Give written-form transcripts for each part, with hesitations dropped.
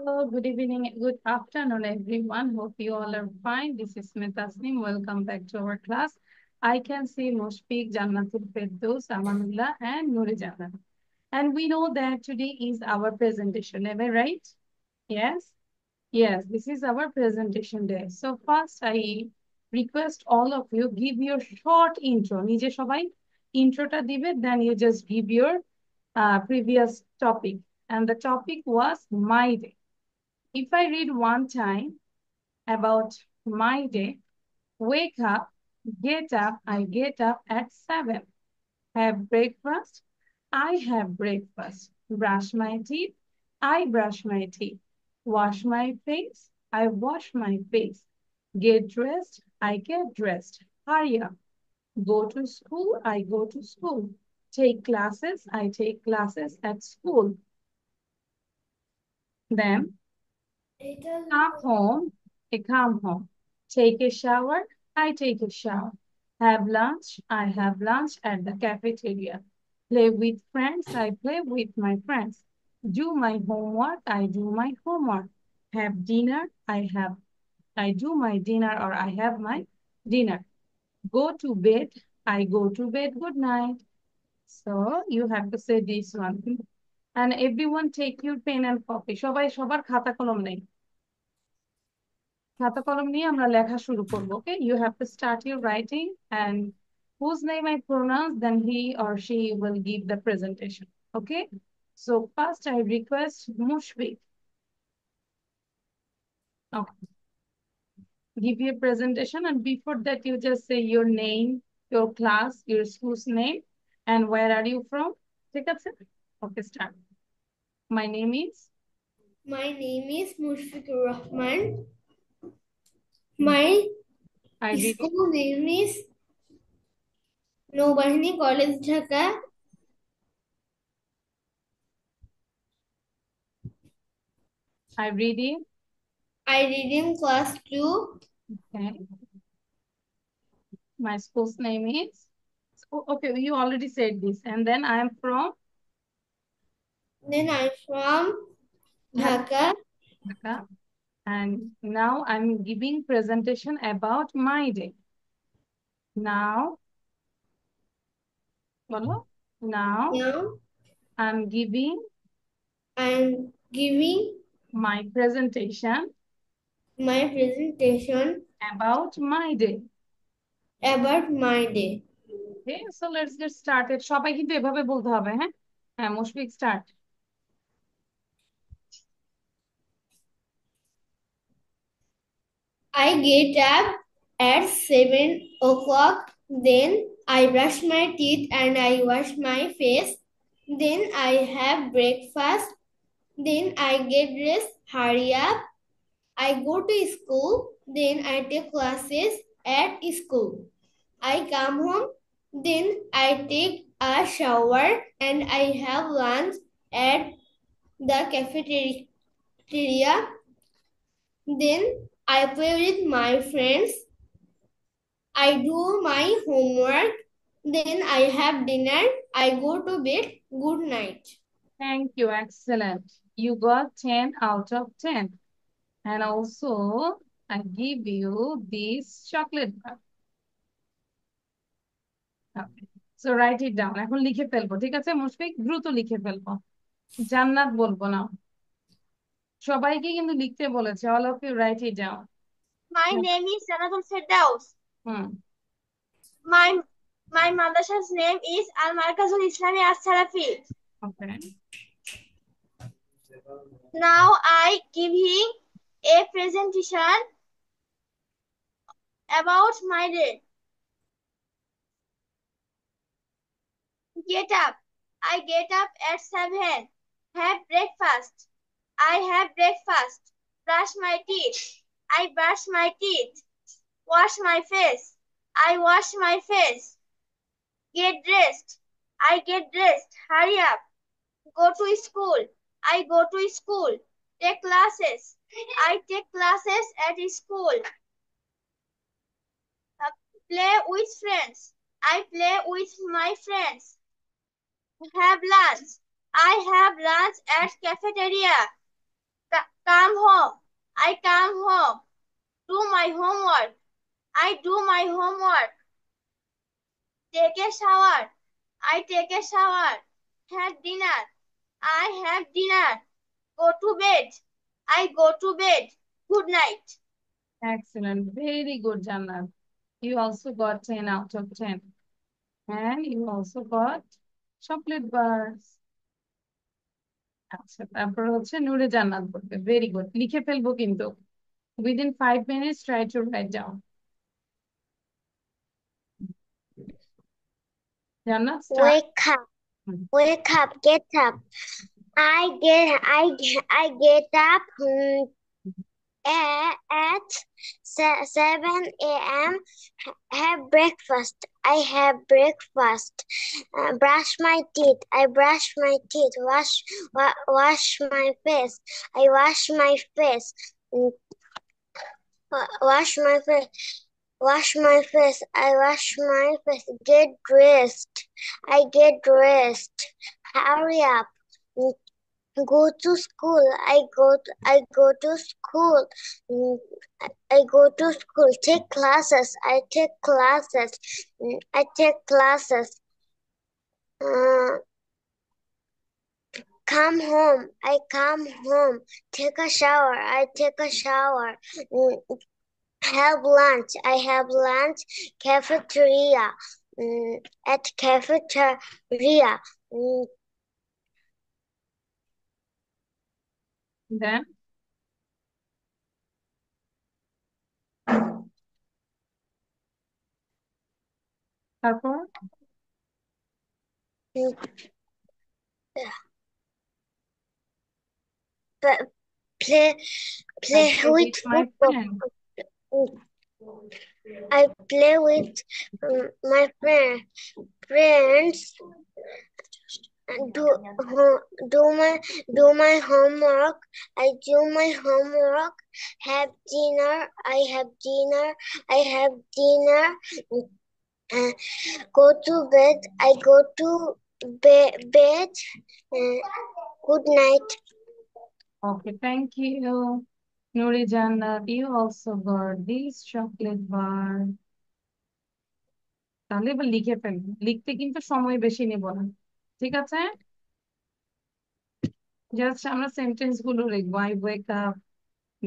Hello, good evening, good afternoon, everyone. Hope you all are fine. This is Smith Tasneem. Welcome back to our class. I can see Mushfiq, Jannatul Firdaus, Amanullah, and Nuri Janan. And we know that today is our presentation. Am I right? Yes? Yes, this is our presentation day. So first, I request all of you give your short intro. নিজে সবাই introটা দিবে, then you just give your previous topic. And the topic was my day. If I read one time about my day, wake up, I get up at 7. Have breakfast, I have breakfast. Brush my teeth, I brush my teeth. Wash my face, I wash my face. Get dressed, I get dressed. Hurry up. Go to school, I go to school. Take classes, I take classes at school. Then come home, I come home. Take a shower, I take a shower. Have lunch, I have lunch at the cafeteria. Play with friends, I play with my friends. Do my homework, I do my homework. Have dinner, I do my dinner or I have my dinner. Go to bed, I go to bed, good night. So you have to say this one. And everyone take your pen and copy. সবাই সবার খাতা কলম নেই। খাতা কলম নিয়ে আমরা লেখা শুরু করব, okay? You have to start your writing and whose name I pronounce, then he or she will give the presentation, okay? So first I request Mushfiq. Okay. Give your presentation and before that you just say your name, your class, your school's name, and where are you from? ঠিক আছে? Okay, start. My name is? My name is Mushfiqur Rahman. My I read. school name is Nobahini College, Dhaka. I read it. I read in class 2. Okay. My school's name is? Okay, you already said this. And then I am from? Then I'm from Dhaka. Dhaka. And now I'm giving presentation about my day. Now, bolo? Now Now I'm giving I'm giving my presentation my presentation about my day. about my day. Okay, so let's get started. সবাই কিন্তু এভাবে বলতে হবে, হ্যাঁ? হ্যাঁ, Mushfiq start. I get up at 7 o'clock. Then I brush my teeth and I wash my face. Then I have breakfast. Then I get dressed, hurry up. I go to school. Then I take classes at school. I come home. Then I take a shower and I have lunch at the cafeteria. Then I play with my friends. I do my homework. Then I have dinner. I go to bed. Good night. Thank you, excellent. You got 10 out of 10. And also, I give you this chocolate bar. Okay. So write it down. এখন লিখে ফেলবো, ঠিক আছে মুশফিক? দ্রুত লিখে ফেলবো। জান্নাত বলবো না। সবাইকে কিন্তু লিখতে বলেছে। All of you write it down. My name is Jannatul Firdaus. Hmm. My madrasa's name is Al Markazul Islami As-Salafi. Okay. Now I giving a presentation about my day. Get up. I get up at 7. Have breakfast. I have breakfast. Brush my teeth. I brush my teeth. Wash my face. I wash my face. Get dressed. I get dressed. Hurry up. Go to school. I go to school. Take classes. I take classes at school. Play with friends. I play with my friends. Have lunch. I have lunch at cafeteria. Come home. I come home. Do my homework. I do my homework. Take a shower. I take a shower. Have dinner. I have dinner. Go to bed. I go to bed. Good night. Excellent. Very good, Jannat. You also got 10 out of 10. And you also got chocolate bars. আচ্ছা, তারপর হচ্ছে নূরে জান্নাত বলবে। Very good. লিখে ফেলবো কিন্তু। Within 5 minutes, try to write down. Jannat, start. Wake up, get up. I get up at 7 a.m. Have breakfast. I have breakfast. Brush my teeth. I brush my teeth. Wash my face. I wash my face. Wash my face. Wash my face. I wash my face. Get dressed. I get dressed. Hurry up. Go to school. I go to school. I go to school. Take classes. I take classes. I take classes. Come home. I come home. Take a shower. I take a shower. Have lunch. I have lunch. Cafeteria. At cafeteria. Then তারপর Play I play with with my friend. I play with my friends. Do my homework. I do my homework. Have dinner. I have dinner. I have dinner. Go to bed. I go to bed. Good night. Okay, thank you. Nuri Jannat, you also got this chocolate bar. তাহলে এবার লিখে ফেলবো। লিখতে কিন্তু সময় বেশি নেব না। ঠিক আছে? জাস্ট আমরা সেন্টেন্স গুলো লিখবো। I wake up,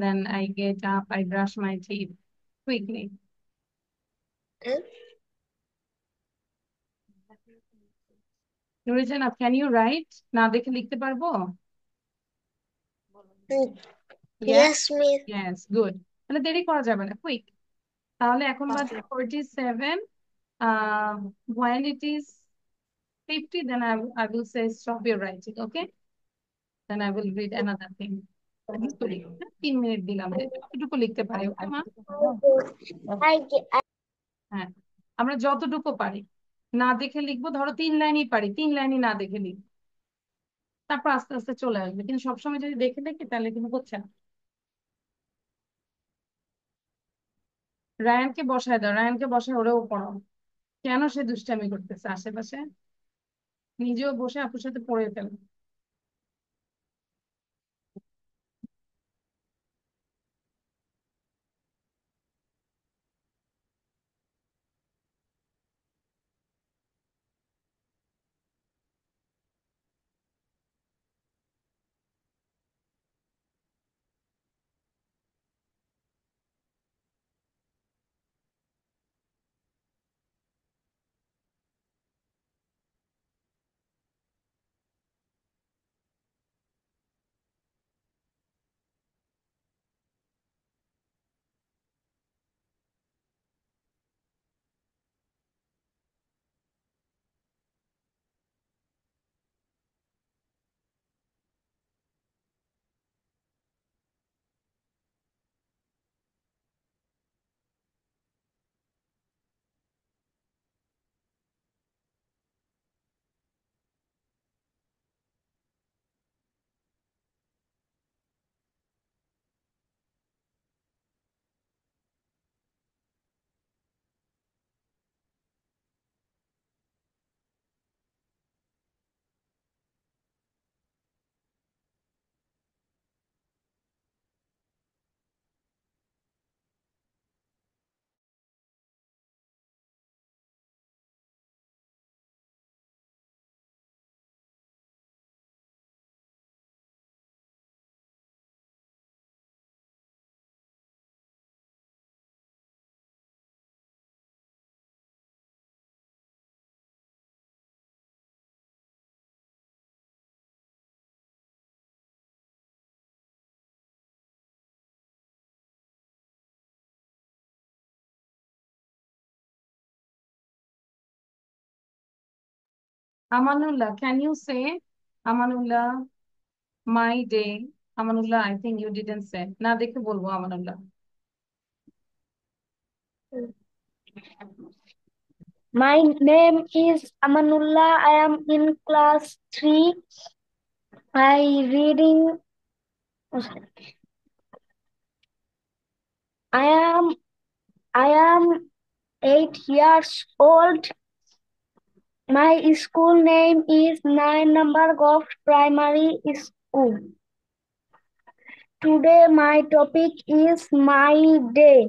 then I get up, I brush my teeth. Quickly. Nuri Jannat, can you write? না দেখে লিখতে পারবো? Yes, miss. Yes, good. তাহলে দেরি করা যাবে না, কুইক। তাহলে এখন বাজে 47. When it is 50, then I will say stop your writing, okay? Then I will read another thing. 3 minute দিলাম, যতটুকু লিখতে পারি, ওকে মা? হ্যাঁ, আমরা যতটুকু পারি না দেখে লিখবো। ধরো 3 লাইনই পারি, 3 লাইনই না দেখে লিখবো। তারপর আস্তে আস্তে চলে আসবে। কিন্তু সবসময় যদি দেখে লিখি তাহলে কিন্তু হচ্ছে না। রায়ানকে বসায় দাও, রায়ানকে বসায় ওরেও পড়াও। কেন সে দুষ্টামি করতেছে আশেপাশে? নিজেও বসে আপুর সাথে পড়ে ফেলো। Amanullah, can you say Amanullah, my day? Amanullah, I think you didn't say. না দেখে বলবো Amanullah. My name is Amanullah. I am in class 3. I reading. I am 8 years old. My school name is 9 number Golf Primary School. Today my topic is my day.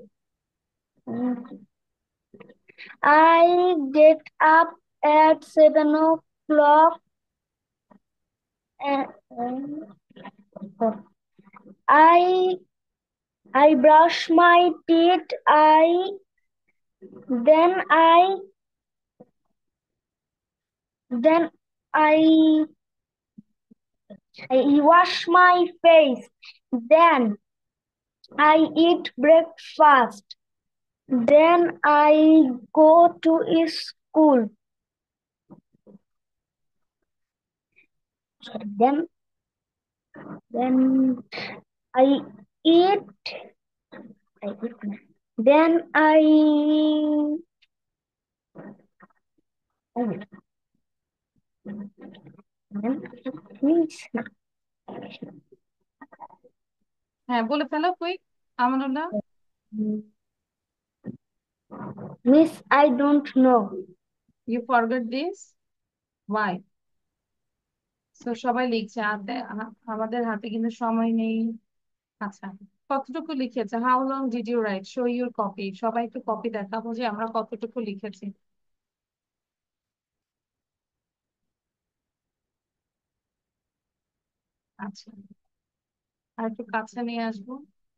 I get up at 7 o'clock. I brush my teeth. Then I wash my face. Then I eat breakfast. Then I go to school. Then I eat. Then I হ্যাঁ বলে ফেলো quick Amanullah. Miss, I don't know. You forgot this? Why? So সবাই লিখছে আমাদের হাতে কিন্তু সময় নেই। আচ্ছা কতটুকু লিখেছে? How long did you write? Show your copy. সবাই একটু কপি দেখাবো যে আমরা কতটুকু লিখেছি। আচ্ছা আর একটু কাছে নিয়ে আসবো।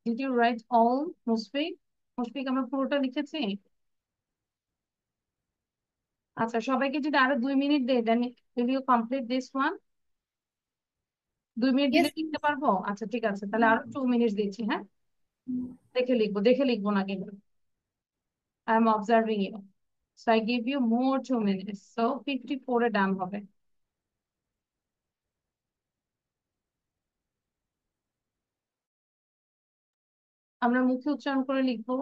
Did you write all, Mushfiq? Mushfiq আমরা পুরোটা লিখেছি? আচ্ছা সবাইকে যদি আরো 2 মিনিট দেই দেন will you complete this one? 2 minute দিলে Yes. লিখতে পারবো? আচ্ছা ঠিক আছে তাহলে আরো 2 মিনিট দিচ্ছি। হ্যাঁ দেখে লিখবো না কিন্তু I am observing you. So I give you more 2 minutes. So 54 এ ডান হবে। আমরা মুখে উচ্চারণ করে লিখবো।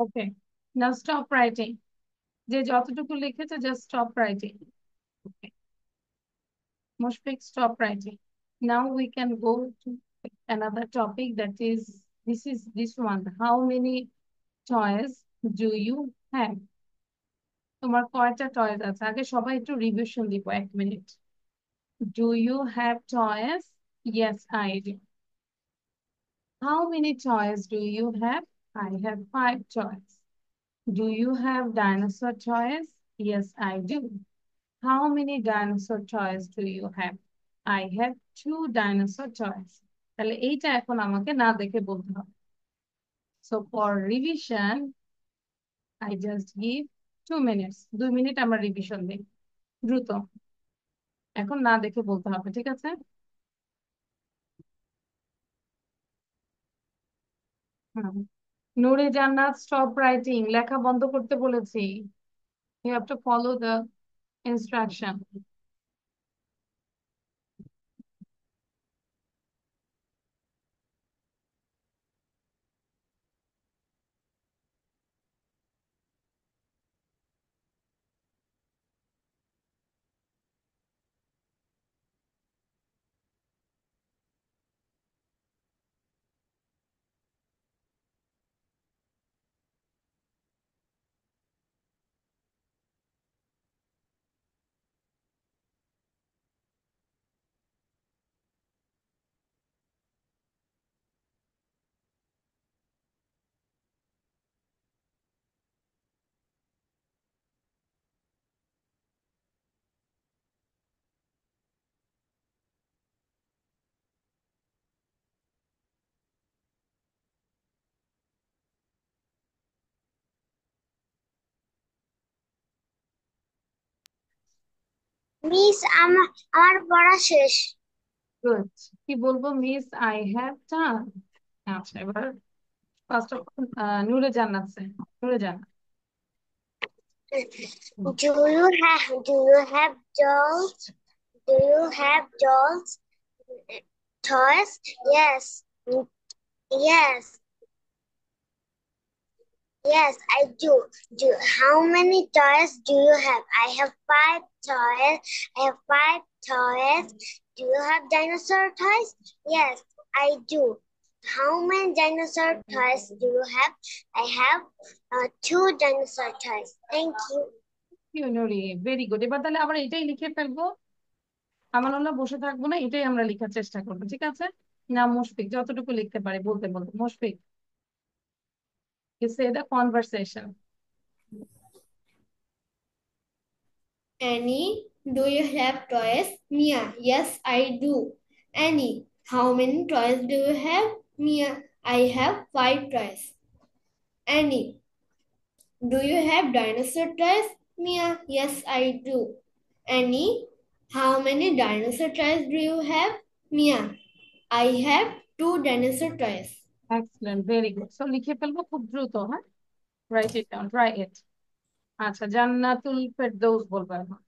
Okay. Now stop writing. যে যতটুকু লিখেছে just stop writing. Okay. Mushfiq, stop writing. Now we can go to another topic that is this one. How many toys do you have? তোমার কয়টা টয়েস আছে? আগে সবাই একটু রিভিশন দিব 1 minute. Do you have toys? Yes, I do. How many toys do you have? I have 5 toys. Do you have dinosaur toys? Yes, I do. How many dinosaur toys do you have? I have 2 dinosaur toys. তাহলে এইটা এখন আমাকে না দেখে বলতে হবে। So for revision, I just give 2 minutes. 2 minute আমরা revision দিই দ্রুত। এখন না দেখে বলতে হবে, ঠিক আছে? হুম। নূরে জান্নাত, স্টপ রাইটিং, লেখা বন্ধ করতে বলেছি। You have to follow the instruction. Miss আমার পড়া শেষ। Good. কি বলবো? Miss I have done. আচ্ছা, এবার ফার্স্ট অফ অল নূরে জান্নাত স্যার। নূরে জান্নাত। Do you have dolls? Do you have dolls? Toys? Yes. Yes. Yes, I do. How many toys do you have? I have 5 toys. I have 5 toys. Do you have dinosaur toys? Yes, I do. How many dinosaur toys do you have? I have 2 dinosaur toys. Thank you. Nuri, very good. এবার তাহলে আমরা এটাই লিখে ফেলবো। আমানুল্লাহ বসে থাকবো না, এটাই আমরা লেখার চেষ্টা করবো, ঠিক আছে? না মুশফিক যতটুকু লিখতে পারে বলতে বলতে। Mushfiq, you say the conversation. Annie, do you have toys? Mia, yes, I do. Annie, how many toys do you have? Mia, I have 5 toys. Annie, do you have dinosaur toys? Mia, yes, I do. Annie, how many dinosaur toys do you have? Mia, I have 2 dinosaur toys. Excellent, very good. So লিখে ফেলবো খুব দ্রুত, হ্যাঁ? Write it down, try it. আচ্ছা, জান্নাতুল ফেরদৌস বলবো এখন।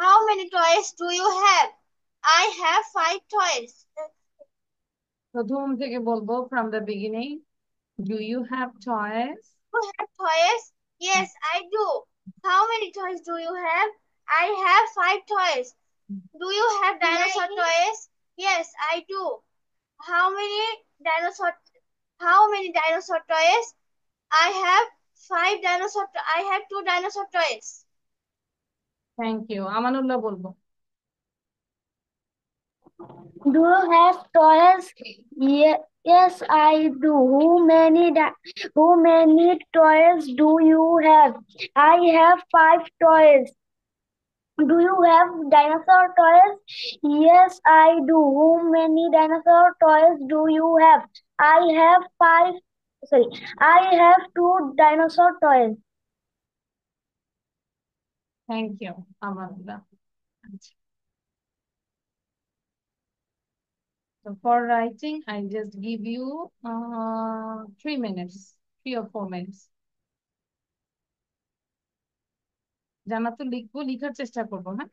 How many toys do you have? I have 5 toys. তো ধুম থেকে বলবো from the beginning. Do you have toys? You have toys? Yes, I do. How many toys do you have? I have 5 toys. Do you have dinosaur toys? Yes, I do. How many dinosaur? How many dinosaur toys? I have 5 dinosaur. I have 2 dinosaur toys. Thank you. Amanullah বলবো। Do you have toys? Yes, I do. How many toys do you have? I have 5 toys. Do you have dinosaur toys? Yes, I do. How many dinosaur toys do you have? I have five. Sorry, I have 2 dinosaur toys. Thank you, Amanullah. আচ্ছা। So for writing, I just give you 3 minutes, 3 or 4 minutes. জান্নাতুল লিখবো, লিখার চেষ্টা করবো, হ্যাঁ?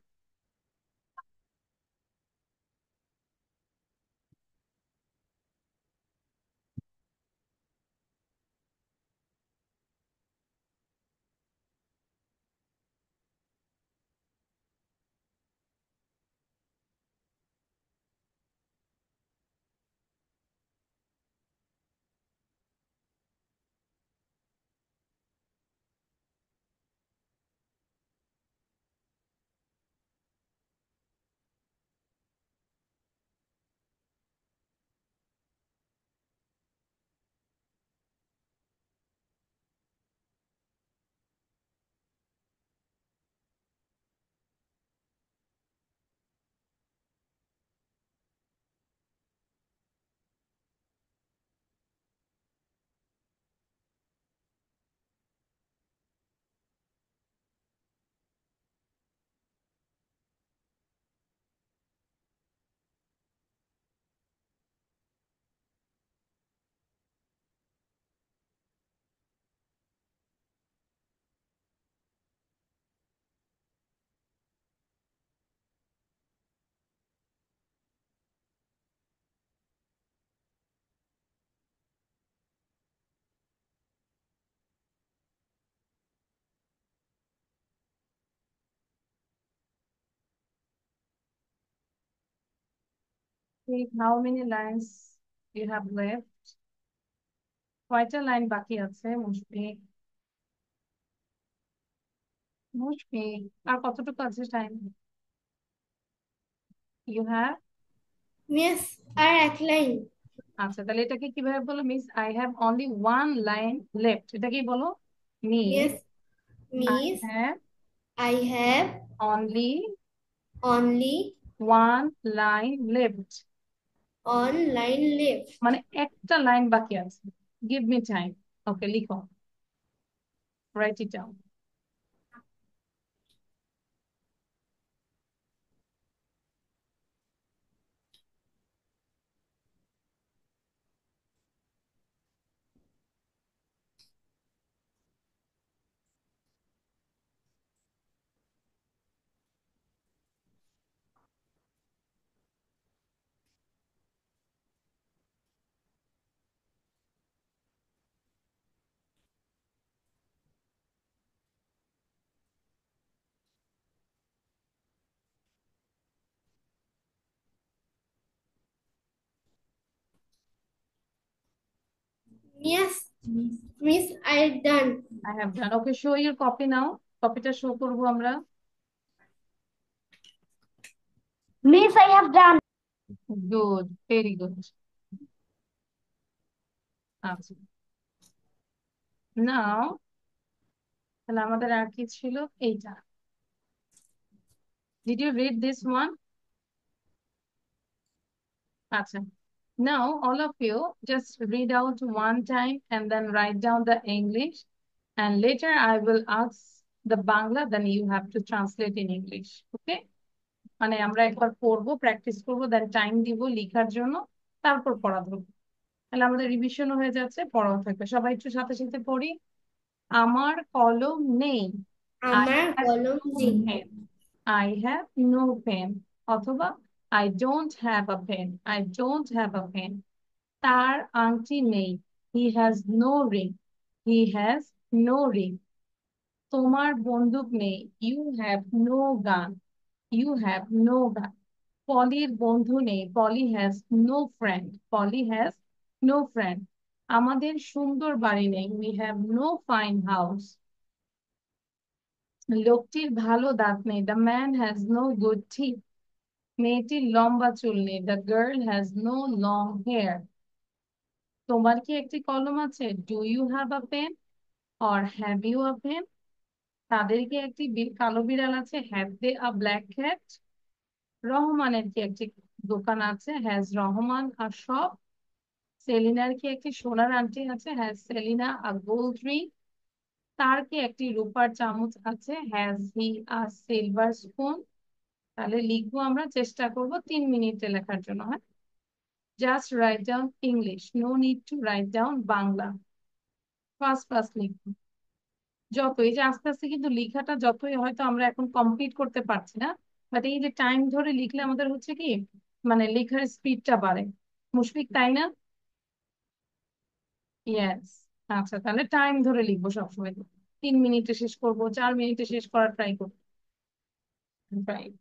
how many lines you have left? কয়টা line বাকি আছে মুশফিক? মুশফিক, আর কতটুকু আছে টাইম? ইউ হ্যাভ, মিস আর এক লাইন। আচ্ছা তাহলে এটাকে কিভাবে বলো? Miss I have only one line left, এটা কি বলো? Miss miss I miss have I have only only one line left, on line left. মানে একটা লাইন বাকি আছে। Give me time. ওকে, লিখো, write it down. Miss miss I done. I have done. Okay, show your copy now. কপিটা show করবো আমরা। Miss, I have done. Good, very good. আচ্ছা, now তাহলে আমাদের আর কি ছিল? এইটা। Did you read this one? আচ্ছা, now all of you just read out one time and then write down the English, and later I will ask the Bangla, then you have to translate in English. Okay? মানে আমরা একবার পড়বো, practice করবো, দেন time দিব লিখার জন্য, তারপর পড়া ধরবো। তাহলে আমাদের রিভিশনও হয়ে যাচ্ছে, পড়াও থাকবে। সবাই একটু সাথে সাথে পড়ি। আমার কলম নেই। I আমার have কলম no নেই। pen. I have no pen. অথবা I don't have a pen. I don't have a pen. তার আংটি নেই। He has no ring. He has no ring. তোমার বন্দুক নেই। You have no gun. You have no gun. পলির বন্ধু নেই। Polly has no friend. Polly has no friend. আমাদের সুন্দর বাড়ি নেই। We have no fine house. লোকটির ভালো দাঁত নেই। The man has no good teeth. মেয়েটির লম্বা চুল নেই। The girl has no long hair. তোমার কি একটি কলম আছে? Do you have a pen? Or have you a pen? তাদের কি একটি কালো বিড়াল আছে? Have they a black cat? রহমানের কি একটি দোকান আছে? Has Rahman a shop? সেলিনার কি একটি সোনার আংটি আছে? Has Selina a gold ring? তার কি একটি রূপার চামচ আছে? Has he a silver spoon? তাহলে লিখবো, আমরা চেষ্টা করব 3 মিনিটে লেখার জন্য। হ্যাঁ, just write down English, no need to write down Bangla. First first লিখবো, যত এই যে আস্তে আস্তে কিন্তু লেখাটা যতই হয়তো আমরা এখন কমপ্লিট করতে পারছি না, বাট এই যে টাইম ধরে লিখলে আমাদের হচ্ছে কি, মানে লেখার স্পিডটা বাড়ে। মুশফিক, তাই না? ইয়েস। আচ্ছা, তাহলে টাইম ধরে লিখবো সবসময়। 3 মিনিটে শেষ করবো, 4 মিনিটে শেষ করার ট্রাই করবো। Right.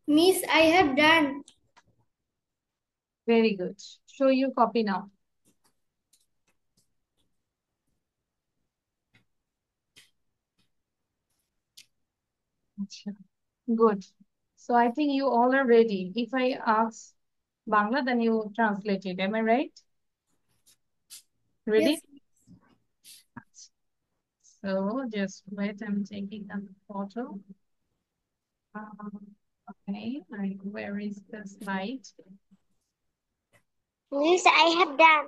Miss, I have done. Very good. Show your copy now. Acha. Good. So I think you all are ready. If I ask Bangla, then you translate it. Am I right? Ready? Yes. So just wait, I'm taking a photo. Okay, where is the slide? Miss, I have done.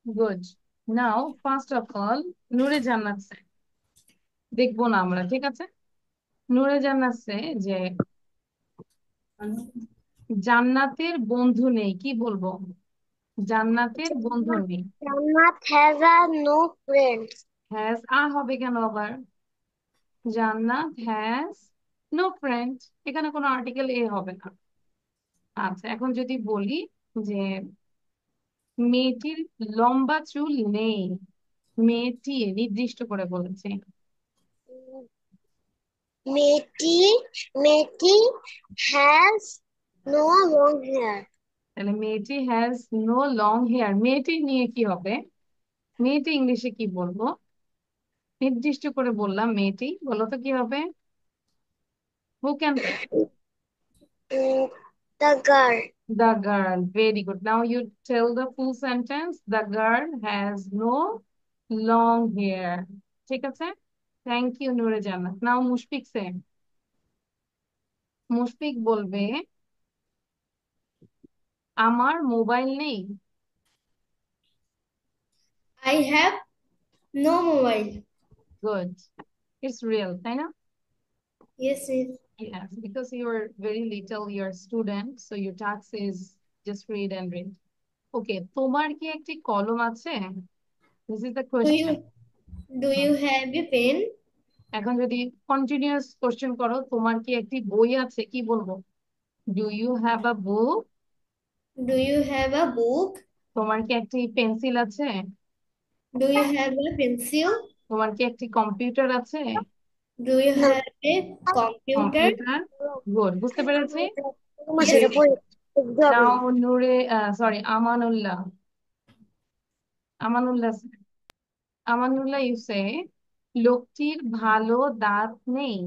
Good. Now, first of all, নূরে জান্নাত sir দেখবো না আমরা, ঠিক আছে? নূরে জান্নাত sir যে জান্নাতের বন্ধু নেই, কি বলবো? জান্নাতের বন্ধু নেই। Jannat has no friends. Has হবে কেন আবার? জান্নাত হ্যাজ নো ফ্রেন্ড, এখানে কোনো আর্টিকেল হবে না। আচ্ছা, এখন যদি বলি যে মেয়েটির লম্বা চুল নেই, মেয়েটি নির্দিষ্ট করে বলেছে। Meti has no long hair. তাহলে মেয়েটি হ্যাজ নো লং হেয়ার, মেয়েটি নিয়ে কি হবে? মেয়েটি ইংলিশে কি বলবো? নির্দিষ্ট করে বললাম মেয়েটি, বলো তো কি হবে? Who can say? The girl. The girl. Very good. Now you tell the full sentence. The girl has no long hair. ঠিক আছে? Thank you, নূরে জান্নাত. Now মুশফিক সে। মুশফিক বলবে আমার মোবাইল নেই। I have no mobile. Good. It's real, তাই না? Yes, miss. Yes, because you're very little, you're a student, so your task is just read and read. Okay, তোমার কি একটি কলম আছে? This is the Do question. you have a pen? এখন যদি continuous question করো, তোমার কি একটি বই আছে, কি বলবো? Do you have a book? Do you have a book? তোমার কি একটি পেন্সিল আছে? Do you have a pencil? তোমার কি একটি কম্পিউটার আছে? Do you have a computer? Computer. Good, বুঝতে পেরেছি। Yes. Now Nure, sorry, Amanullah. Amanullah Amanullah you say লোকটির ভালো দাঁত নেই।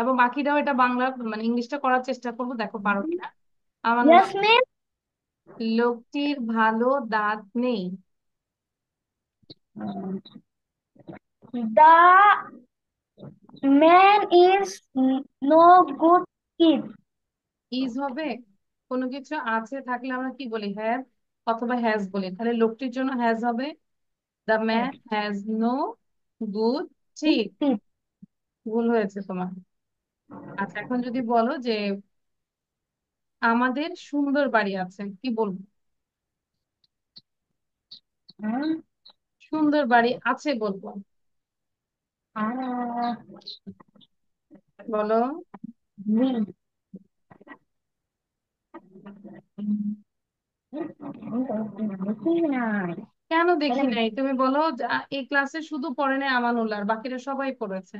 এবং বাকিটাও এটা বাংলা মানে ইংলিশটা করার চেষ্টা করবো, দেখো পারো কিনা। Amanullah, Yes, miss. লোকটির ভালো দাঁত নেই। The man is no good kid. Is হবে, কোনো কিছু আছে থাকলে আমরা কি বলি? হ্যাভ অথবা হ্যাজ বলি। তাহলে লোকটির জন্য হ্যাজ হবে, the man has no good teeth. Kid. ভুল হয়েছে তোমার। আচ্ছা, এখন যদি বলো যে আমাদের সুন্দর বাড়ি আছে, কি বলবো? সুন্দর বাড়ি আছে বলবো, বলো। We. কেন দেখি নাই? তুমি বলো এই ক্লাসে শুধু পড়ে নাই আমানুল্লাহ, আর বাকিরা সবাই পড়েছে।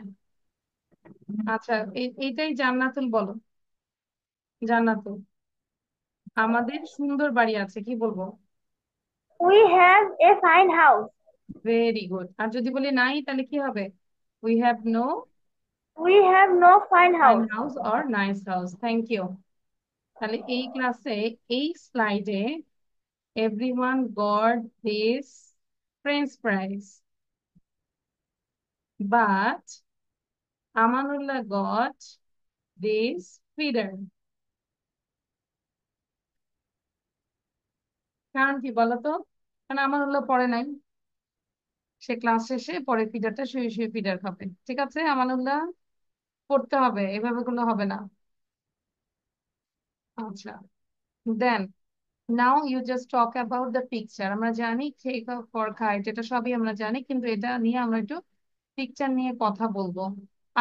আচ্ছা, এইটাই জান্নাতুল বলো। জান্নাতুল, আমাদের সুন্দর বাড়ি আছে, কি বলবো? We have a fine house. Very good. আর যদি বলি নাই, তাহলে কি হবে? We have no We have no fine fine house. House or nice house. Thank you. তাহলে এই ক্লাসে এই স্লাইডে everyone got this French fries, but Amanullah got this feeder. কারণ কি বলতো? কারণ আমানুল্লাহ পড়ে নাই, সে ক্লাস শেষে পরে ফিডারটা শুয়ে শুয়ে ফিডার খাবে। ঠিক আছে আমানুল্লাহ, পড়তে হবে, এভাবে করলে হবে না। আচ্ছা, then now you just talk about the picture. আমরা জানি খেয়ে ফর খাইট, এটা সবই আমরা জানি, কিন্তু এটা নিয়ে আমরা একটু পিকচার নিয়ে কথা বলবো।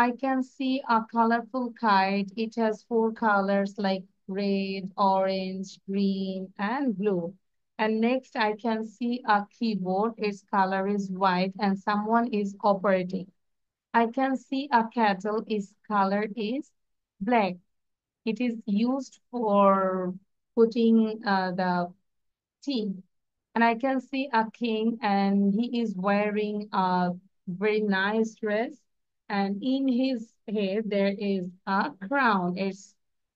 I can see a colorful kite. It has 4 colors like red, orange, green, and blue. And next, I can see a keyboard. Its color is white and someone is operating. I can see a kettle. Its color is black. It is used for putting the tea. And I can see a king, and he is wearing a very nice dress. And in his head, there is a crown. It's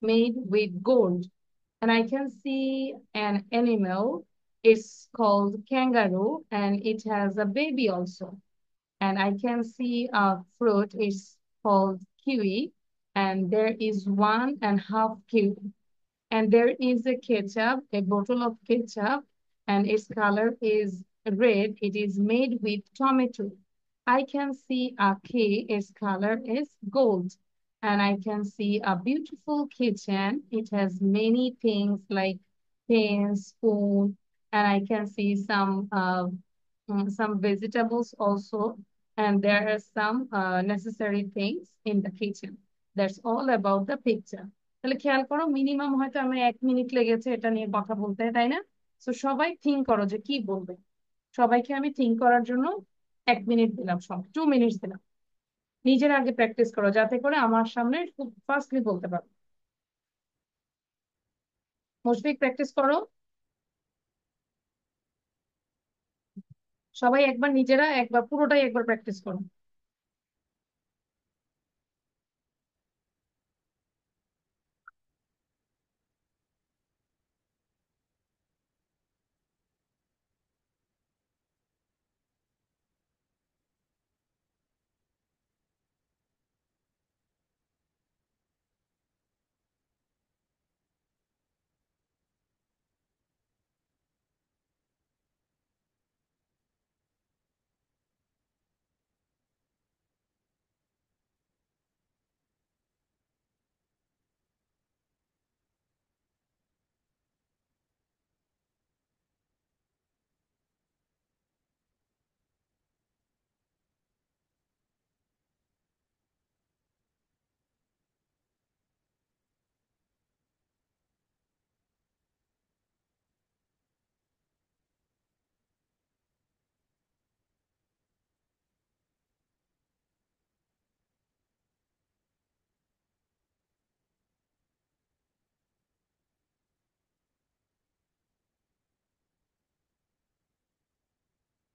made with gold. And I can see an animal. It's called kangaroo, and it has a baby also. And I can see a fruit. It's called kiwi, and there is one and half kiwi. And there is a ketchup, a bottle of ketchup, and its color is red. It is made with tomato. I can see a key, its color is gold. And I can see a beautiful kitchen. It has many things like pen, spoon, and I can see some vegetables also. And there are some necessary things in the kitchen. That's all about the picture. তাহলে খেয়াল করো minimum হয়তো আমি 1 minute লেগেছে এটা নিয়ে কথা বলতে, তাই না? তো সবাই থিঙ্ক করো যে কি বলবে। সবাইকে আমি থিঙ্ক করার জন্য 1 মিনিট দিলাম, সব 2 মিনিট দিলাম। নিজের আগে প্র্যাকটিস করো যাতে করে আমার সামনে খুব ফাস্টলি বলতে পারো। মুশফিক, প্র্যাকটিস করো। সবাই একবার নিজেরা একবার পুরোটাই একবার প্র্যাকটিস করো।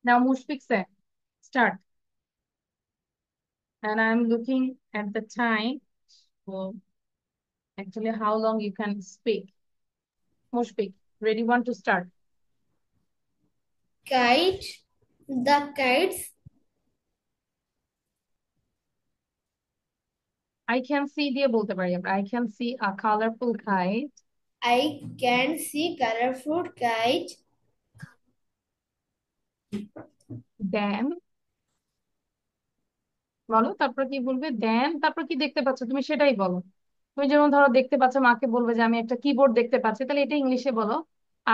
Now Mushfiq said, start. And I'm looking at the time. So actually how long you can speak. Mushfiq, ready, one to start. Kite. The kites. I can see দিয়ে বলতে পারি আমরা। I can see a colorful kite. I can see colorful kite. Then বলো, তারপর কি বলবে? দেন তারপর কি দেখতে পাচ্ছ তুমি সেটাই বলো। তুমি যেমন ধরো দেখতে পাচ্ছ, মাকে বলবে যে আমি একটা কিবোর্ড দেখতে পাচ্ছি, তাহলে এটা ইংলিশে বলো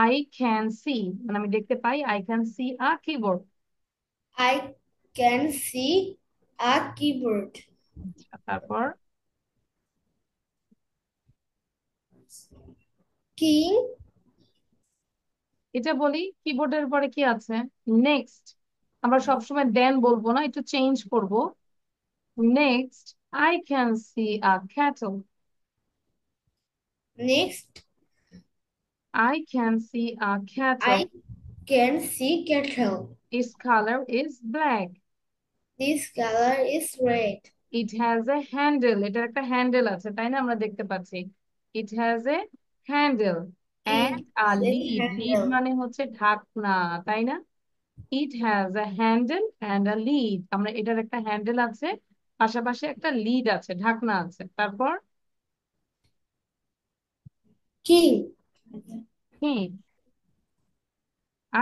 আই ক্যান সি। মানে আমি দেখতে পাই, I can see a keyboard. I can see a keyboard. তারপর King. এটা বলি কিবোর্ডের পরে কি আছে? নেক্সট। আমরা সবসময় দেন বলবো না, একটু চেঞ্জ করব। Next, I can see a cattle. Next, I can see a cattle. I can see cattle. Its color is black. This color is red. It has a handle. এটার একটা হ্যান্ডেল আছে, তাই না? আমরা দেখতে পাচ্ছি it has a handle and It a has a lid. Lid handle. মানে হচ্ছে ঢাকনা, তাই না? It has a handle and a lid. আমরা এটার একটা হ্যান্ডেল আছে, পাশাপাশি একটা লিড আছে, ঢাকনা আছে। তারপর King. king.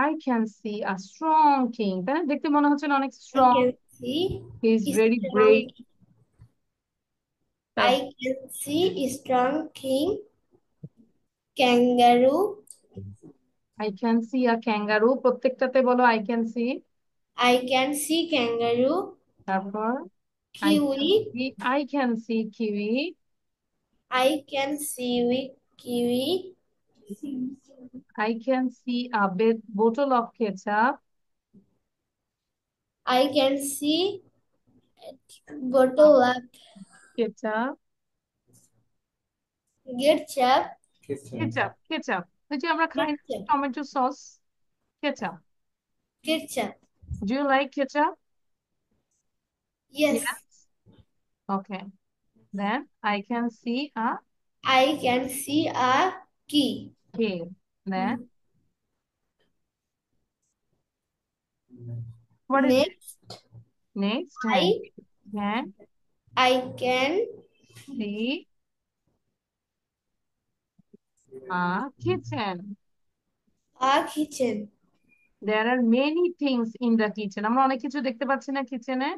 I can see a strong king. তাই না? দেখতে মনে হচ্ছে না অনেক I strong? can see He is a very strong. brave. I can see a strong king. Kangaroo. I can see a kangaroo. প্রত্যেকটাতে বলো I can see. I can see kangaroo. তারপর Kiwi. I can see kiwi. I can see kiwi. I can see a bottle of ketchup. I can see bottle of Ketchup. Ketchup. Ketchup ওই যে আমরা খাই না Ketchup. Tomato sauce ketchup Ketchup. Do you like ketchup Yes. Yes. Okay. Then I can see a I can see a key. cave. Then what is it? Next, Next, I can see a kitchen. a kitchen. There are many things in the kitchen. আমরা অনেক কিছু দেখতে পাচ্ছি না কিচেনে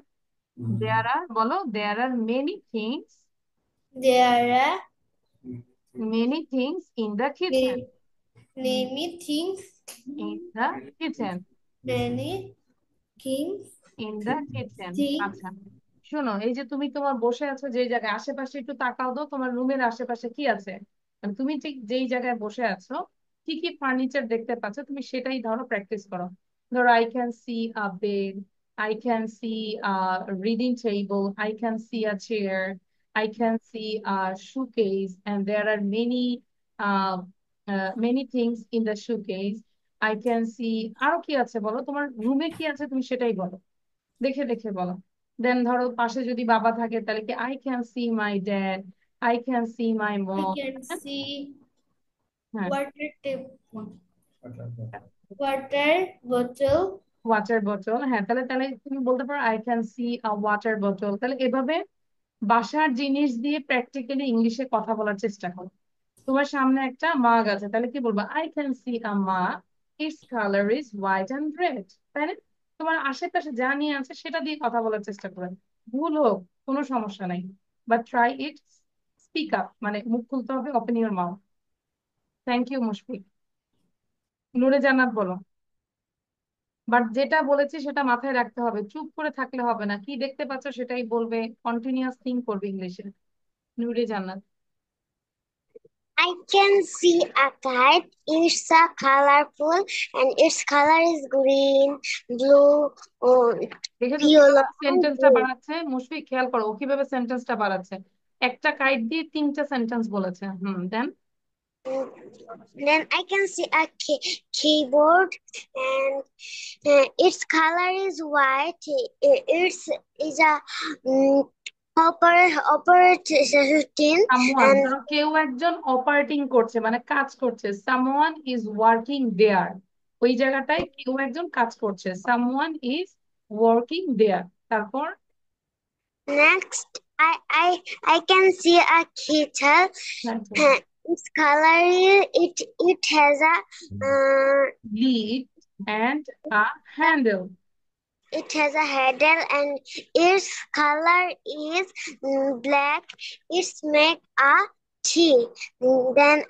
there are বলো there are many things There are in the kitchen many things, in the kitchen many things, in the kitchen things. আচ্ছা শোনো এই যে তুমি তোমার বসে আছো যে জায়গায় আশেপাশে একটু তাকাও তো তোমার রুমের আশেপাশে কি আছে মানে তুমি ঠিক যেই জায়গায় বসে আছো কি কি ফার্নিচার দেখতে পাচ্ছ তুমি সেটাই ধরো প্র্যাকটিস করো ধরো I can see a bed I can see a reading table I can see a chair I can see a showcase and there are many things in the showcase I can see আরো কি আছে বলো তোমার রুমে কি আছে তুমি সেটাই বলো দেখে দেখে বলো দেন ধরো পাশে যদি বাবা থাকে তাহলে কি I can see my dad I can see my I mom can see হ্যাঁ water tap, water bottle. Water বোতল হ্যাঁ তাহলে তাহলে তুমি বলতে পারো I can see a water বোতল তাহলে এভাবে বাসার জিনিস দিয়ে প্র্যাকটিক্যালি ইংলিশে কথা বলার চেষ্টা করো তোমার সামনে একটা মাগ আছে তাহলে কি বলবো আই ক্যান সি আ মাগ it's colour is white and red তাই না তোমার আশেপাশে যা নিয়ে আছে সেটা দিয়ে কথা বলার চেষ্টা করো ভুল হোক কোনো সমস্যা নাই but try it speak up মানে মুখ খুলতে হবে open your mouth thank you Mushfiq Nure Jannat বলো বাট যেটা বলেছি সেটা মাথায় রাখতে হবে চুপ করে থাকলে হবে না কি দেখতে পাচ্ছ সেটাই বলবে কন্টিনিউয়াস থিঙ্ক করবে ইংলিশে নুরে জান্নাত I can see a kite. It's a colorful and its color is green, blue, দেখেছো yellow, and সেন্টেন্সটা blue. বাড়াচ্ছে মুশফিক খেয়াল করো ও কিভাবে সেন্টেন্সটা বাড়াচ্ছে একটা কাইট দিয়ে তিনটা সেন্টেন্স বলেছে দেন Then I can see a keyboard and its color is white. It's is a operating someone and ধরো কেউ একজন অপারেটিং করছে মানে কাজ করছে সামওয়ান ইজ ওয়ার্কিং দেয়ার ওই জায়গাটায় কেউ একজন কাজ করছে সামওয়ান ইজ ওয়ার্কিং দেয়ার তারপর next I can see a kettle. Its color is it has a lead and a handle it has a handle and its color is black. It's make a tea. Then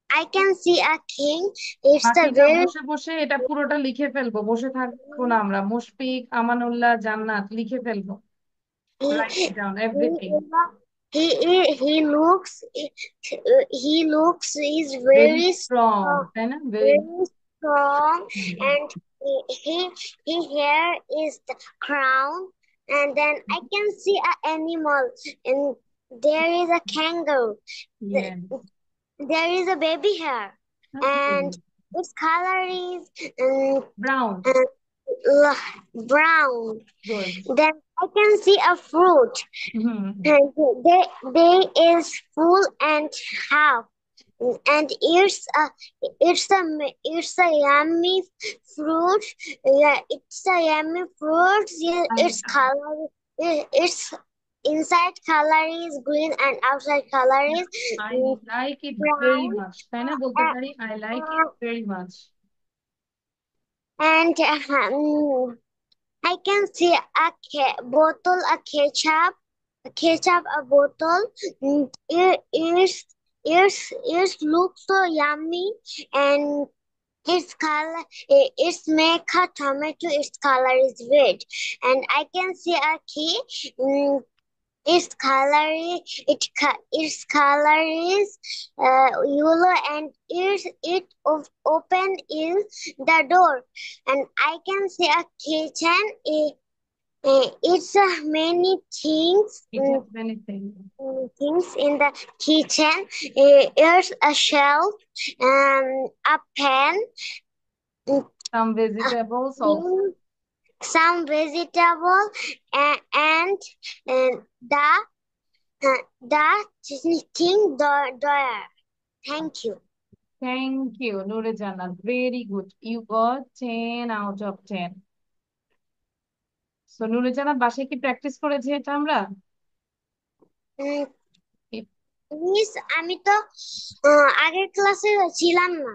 I can see a king. It's a বাকিটা very বসে বসে এটা পুরোটা লিখে ফেলবো বসে থাকবো না আমরা মুশফিক আমানুল্লাহ জান্নাত লিখে ফেলবো write it down everything he looks is very very strong তাই না very very strong and he hair is the crown and then I can see an animal and there is a kangaroo. yes There is a baby here and its color is brown brown. good Then I can see a fruit. And they is full and half. And it's a yummy fruit. Yeah, it's a yummy fruit. Yeah, its color its inside color is green and outside color is I like it very much তাই না বলতে পারি I like it very much and I can see a bottle, a ketchup, a bottle. It looks so yummy, and its color, its make a tomato. Its color is red, and I can see a key. Its color is yellow and it open in the door and I can see a kitchen It's many things. It has many things. Things in the kitchen. There's a shelf, a pan, Some vegetables also. some vegetable, and the thing there. Thank you. Thank you, Nurejana. Very good. You got 10 out of 10. So নুরজানার বাসায় কি practice করেছি এটা আমরা? Miss আমি তো আগের ক্লাসে ছিলাম না।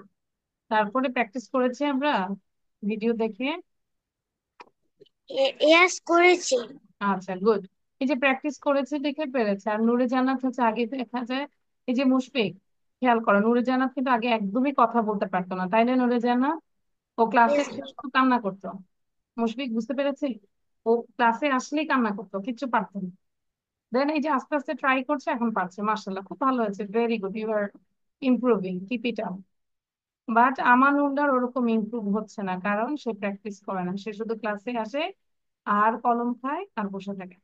তারপরে প্র্যাকটিস করেছি আমরা ভিডিও দেখে। ইয়েস করেছি। আচ্ছা, গুড। এই যে প্র্যাকটিস করেছে দেখে পেরেছে। আর নুরজানাত হচ্ছে আগে দেখা যায়, এই যে মুশফিক, খেয়াল করো, নুরজানাত কিন্তু আগে একদমই কথা বলতে পারতো না, তাই না নুরজানা? ও ক্লাসে Yes, এসে শুধু কান্না করতো। মুশফিক, বুঝতে পেরেছি? ও ক্লাসে আসলেই কান্না করতো, কিচ্ছু পারতো না। দেন এই যে আস্তে আস্তে ট্রাই করছে, এখন পারছে। মার্শাল্লাহ, খুব ভালো হয়েছে। Very good, you are improving, keep it up. But আমানুল্লাহর ওরকম ইমপ্রুভ হচ্ছে না, কারণ সে প্র্যাকটিস করে না। সে শুধু ক্লাসে আসে আর কলম খায় আর বসে থাকে।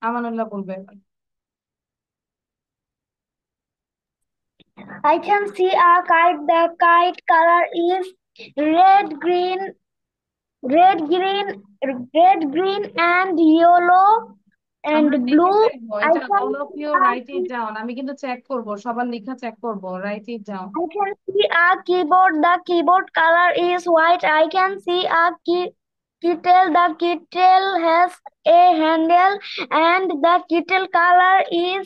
আমানুল্লাহ বলবে এবার। I can see a kite. The kite color is red, green, red, green, red, green, and yellow and আমরা দেখে blue. ফেলবো I এটা। can all of see you a write it down. আমি কিন্তু চেক করব, সবার লেখা চেক করব। Write it down. I can see a keyboard. The keyboard color is white. I can see a kettle. The kettle has a handle, and the kettle color is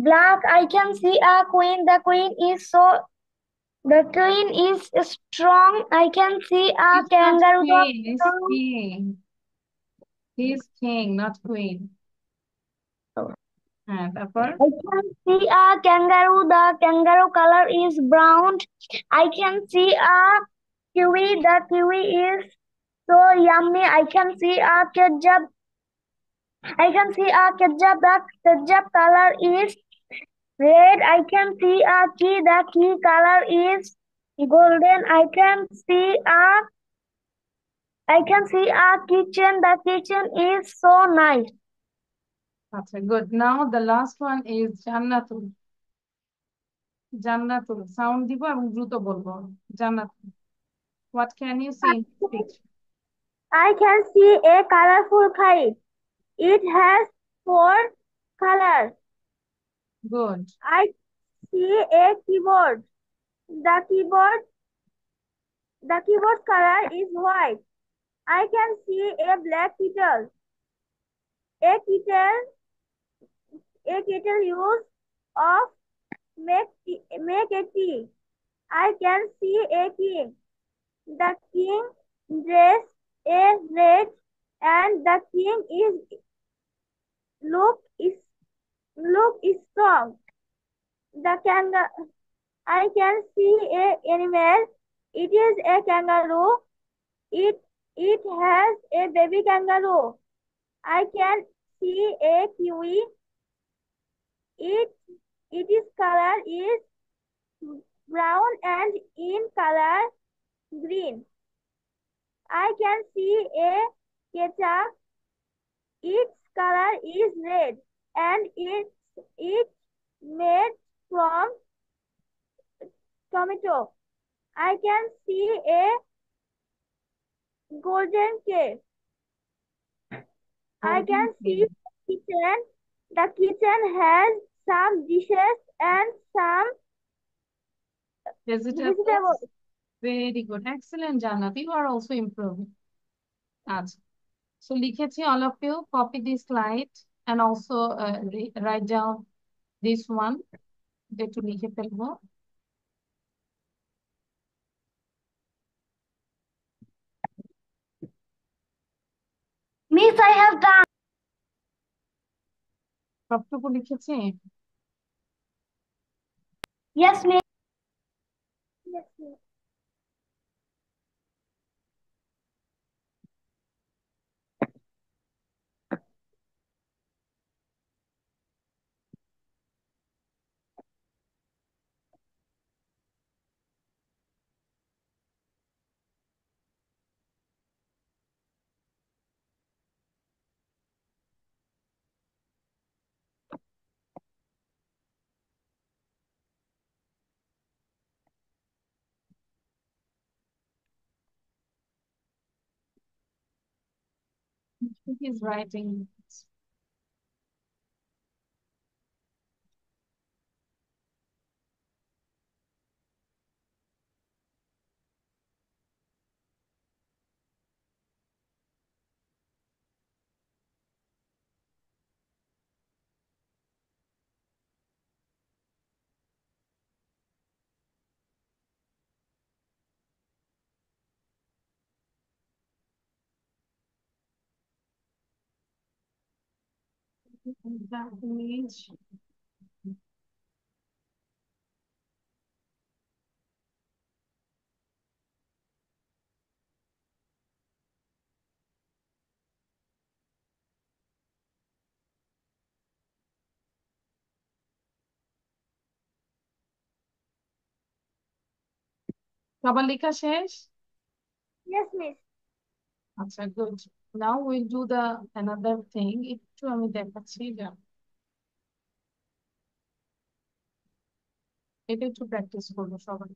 black. I can see a queen. The queen is strong. I can see a It's not kangaroo. The queen, it's king. He's king, not queen. হ্যাঁ, তারপর? I can see a kangaroo. The kangaroo color is brown. I can see a kiwi. The kiwi is so yummy. I can see a ketchup. I can see a ketchup. The ketchup color is red. I can see a key. The key color is golden. I can see a kitchen. The kitchen is so nice. আচ্ছা, good. Now the last one is Jannatul. Jannatul sound দিব এবং দ্রুত বলবো। Jannatul, what can you see in this picture? I can see a colorful kite. It has four colors. Good. I see a keyboard. The keyboard the keyboard color is white. I can see a black kettle. A kettle a kettle used of make a tea. I can see a king. The king dress is red and the king is look is look is strong. The kangaroo I can see a animal. It is a kangaroo. It has a baby kangaroo. I can see a kiwi. It its color is brown and in color green. I can see a ketchup. Its color is red and it's made from tomato. I can see a golden cake. I can see the kitchen. The kitchen has some dishes and some vegetables. vegetables. Very good, excellent জান্নাত, you are also improving. আচ্ছা, so লিখেছি, all of you copy this slide and also write down this one. একটু লিখে ফেলবো। Miss, I have done. সবটুকু লিখেছি? Yes, miss. Yes, yes. He is writing. That image. সবার লেখা শেষ? Yes, miss. আচ্ছা, good. Now we'll do the another thing. একটু আমি দেখাচ্ছি যা এটা একটু প্র্যাকটিস করবো সবাই।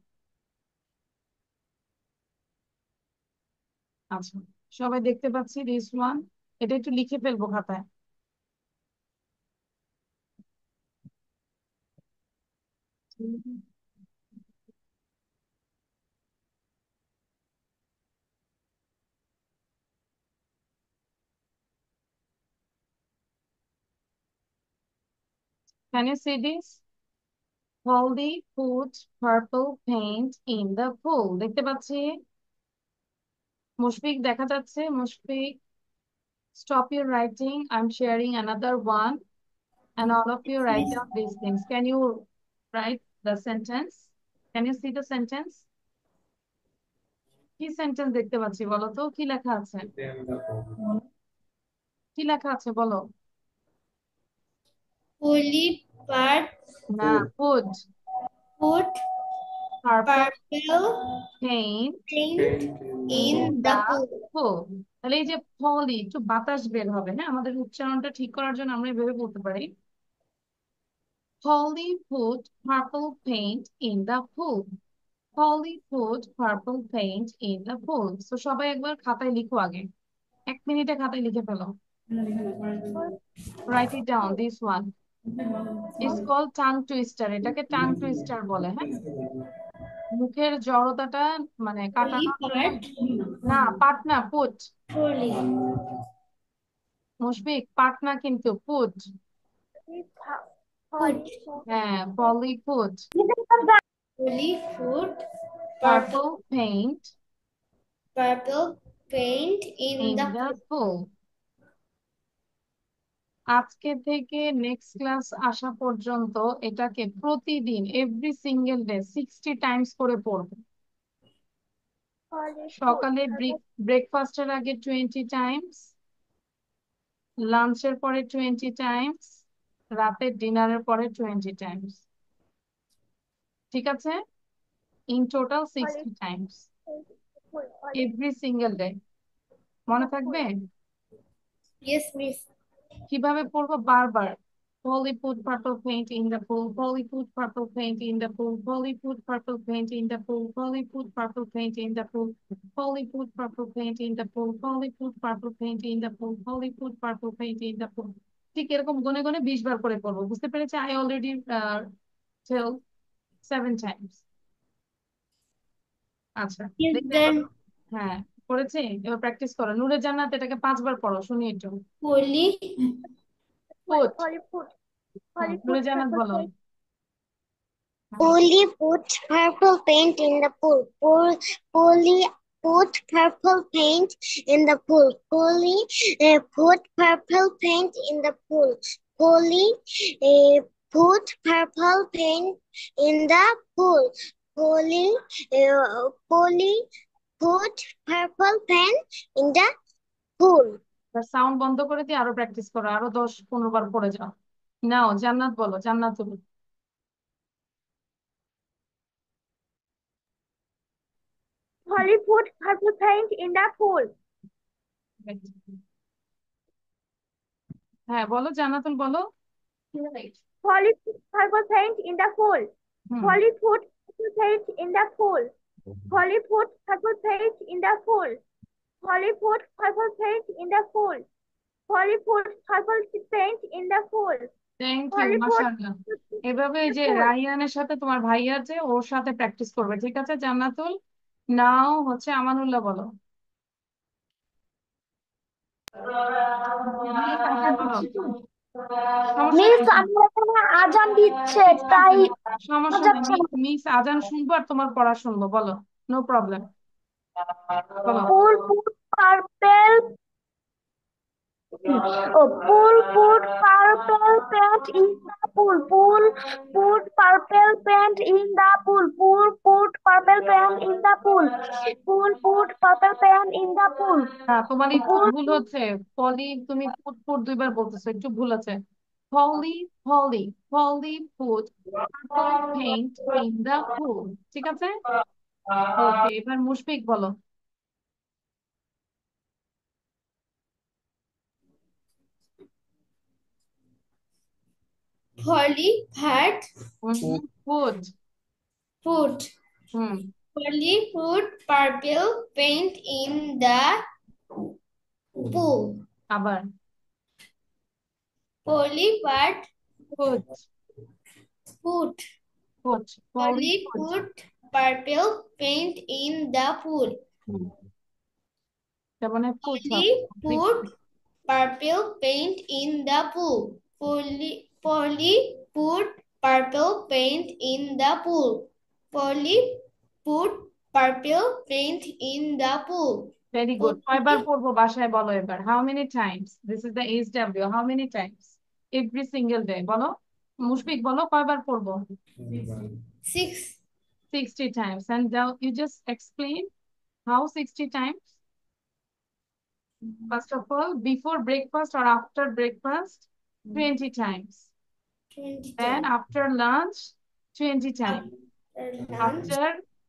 আচ্ছা, সবাই দেখতে পাচ্ছি this one. এটা একটু লিখে ফেলবো খাতায়। Can you see this? Polly put purple paint in the pool. দেখতে পাচ্ছি? মুশফিক দেখা যাচ্ছে? Mushfiq, stop your writing. I'm sharing another one. And all of you write down these things. Can you write the sentence? Can you see the sentence? কি sentence দেখতে পাচ্ছি বলো তো? কি লেখা আছে? কি লেখা আছে বলো? Polly না, put put purple purple paint paint in the pool. pool. তাহলে এই যে পলি, একটু বাতাস বের হবে, হ্যাঁ, আমাদের উচ্চারণটা ঠিক করার জন্য আমরা এভাবে বলতে পারি Polly put purple paint in the pool. Polly put purple paint in the pool. So সবাই একবার খাতায় লিখো আগে, 1 মিনিটে খাতায় লিখে ফেলো। Write it down, this one. It's called tongue twister. এটাকে tongue twister বলে, হ্যাঁ, মুখের জড়তাটা মানে Polly কাটানোর জন্য। part না, পাট না, পুট। Polly মুশফিক, পাট না কিন্তু, পুট। put হ্যাঁ, পলি put Polly put purple paint purple paint in in the the pool. pool. আজকে থেকে নেক্সট ক্লাস আসা পর্যন্ত এটাকে প্রতিদিন এভরি সিঙ্গেল ডে 60 টাইমস করে পড়বে। সকালে ব্রেকফাস্টের আগে 20 টাইমস, লাঞ্চের পরে 20 টাইমস, রাতের ডিনারের পরে 20 টাইমস। ঠিক আছে? In total 60 Times every single day. মনে থাকবে? Yes, miss. কিভাবে পড়বো? বারবার Polly put purple paint in the pool. Polly put purple paint in the pool. Polly put purple paint in the pool. Polly put purple paint in the pool. Polly put purple paint in the pool. Polly put purple paint in the pool. Polly put purple paint in the pool. ঠিক এরকম গনে গনে 20 বার করে পড়বো। বুঝতে পেরেছি? I already tell 7 times. আচ্ছা, Yes, দেখতে then পারো? হ্যাঁ, পড়েছি। এবার প্র্যাকটিস করো। নূরে জান্নাত এটাকে 5 বার পড়ো, শুনি একটু। Polly Put. put নূরে জান্নাত বলো। Polly put purple paint in the pool. Polly put purple paint in the pool. Polly put purple paint in the pool. Polly put purple paint in the pool. Polly put purple paint in the pool. Sound বন্ধ করে দিয়ে আরো practice করো, আরো 10-15 বার পড়ে যাও। নাও, জান্নাত বলো, জান্নাত তুমি। Polly put purple paint in the pool. হ্যাঁ বলো, জান্নাতুল বলো। Polly put purple paint in the pool. Hmm, Polly put purple paint in the pool. Polly put purple paint in the pool. Polly put purple paint in the pool. Polly put purple paint in the pool. Thank you, Polly put মাশাআল্লাহ। এভাবে এই the যে pool. রাইয়ানের সাথে তোমার ভাইয়া যে ওর সাথে practice করবে, ঠিক আছে জান্নাতুল? নাও হচ্ছে আমানুল্লাহ বলো। তাকে বলো, সমস্যা মিস নেই, আমার এখানে আজান দিচ্ছে তাই শোনা সমস্যা নেই। যাচ্ছে না। মিস আজান শুনবো আর তোমার পড়া শুনবো, বলো, নো প্রবলেম, বলো। Pool put purple pool put purple paint in the pool. Pool put purple paint in the pool. Pool put purple paint in the pool. Pool put purple paint in the pool. হ্যাঁ, তোমার একটু Pool ভুল হচ্ছে। পলি, তুমি put put দুইবার বলতেছো, একটু ভুল আছে। Polly Polly Polly put purple paint in the pool, ঠিক আছে? ওকে, এবার মুশফিক বলো। Polly had put. put hmm, Polly put purple paint in the pool. আবার Polly put put put Polly Polly put. put purple paint in the pool. তার মানে put Polly হবে। put purple paint in the pool. Polly put purple paint in the pool. Polly put purple paint in the pool. Very good. কয়বার পড়বো বাসায় বলো এবার? How many Times? This is the HW. How many Times? Every single day বলো। মুশফিক বলো কয়বার পড়বো? 6. 60 times. And now you just explain how 60 times. First of all, before breakfast or after breakfast, 20 times. 20 Then times. after lunch, 20 times. Lunch. After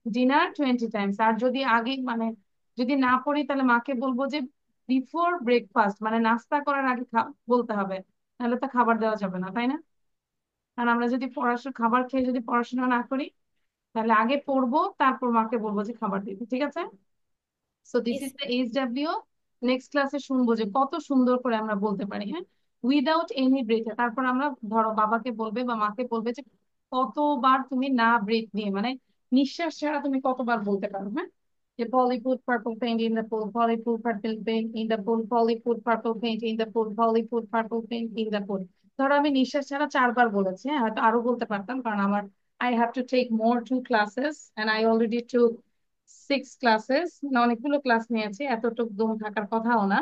dinner, 20 times. আর যদি আগে মানে যদি না পড়ি তাহলে মাকে বলবো যে বিফোর ব্রেকফাস্ট মানে নাস্তা করার আগে বলতে হবে, নাহলে তো খাবার দেওয়া যাবে না, তাই না? কারণ আমরা যদি পড়াশোনা খাবার খেয়ে যদি পড়াশোনা না করি তাহলে আগে পড়বো, তারপর মাকে বলবো যে খাবার দিতে, ঠিক আছে? So this Yes. Is the HW. Next ক্লাসে শুনবো যে কত সুন্দর করে আমরা বলতে পারি, হ্যাঁ, উইদাউট এনি ব্রেথে। তারপর আমরা ধরো বাবাকে বলবে বা মাকে বলবে যে কতবার তুমি না ব্রেথ নিয়ে মানে নিঃশ্বাস ছাড়া তুমি কতবার বলতে পারো, হ্যাঁ? যে Polly put purple paint in the pool, Polly put purple paint in the pool, Polly put purple paint in the pool, Polly put purple paint in the pool। ধরো আমি নিঃশ্বাস ছাড়া 4বার বলেছি, হ্যাঁ, হয়তো আরো বলতে পারতাম কারণ আমার I have to take more 2 classes and I already took 6 classes, মানে অনেকগুলো ক্লাস নিয়েছি, এতটুকু দম থাকার কথাও না।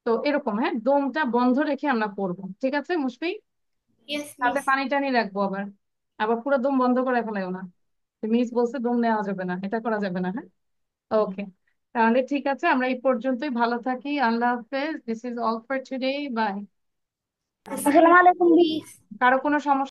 তো এরকম, হ্যাঁ, দমটা বন্ধ রেখে আমরা পড়বো, ঠিক আছে মুশফিক? Yes, সাথে miss. পানি টানি রাখবো, আবার আবার পুরো দম বন্ধ করে ফেলাইও না। মিস বলছে দম নেওয়া যাবে না, এটা করা যাবে না, হ্যাঁ। ওকে, তাহলে ঠিক আছে, আমরা এই পর্যন্তই। ভালো থাকি, আল্লাহ হাফেজ। This is all for today, bye. আসসালামু আলাইকুম। Miss. কারো কোনো সমস্যা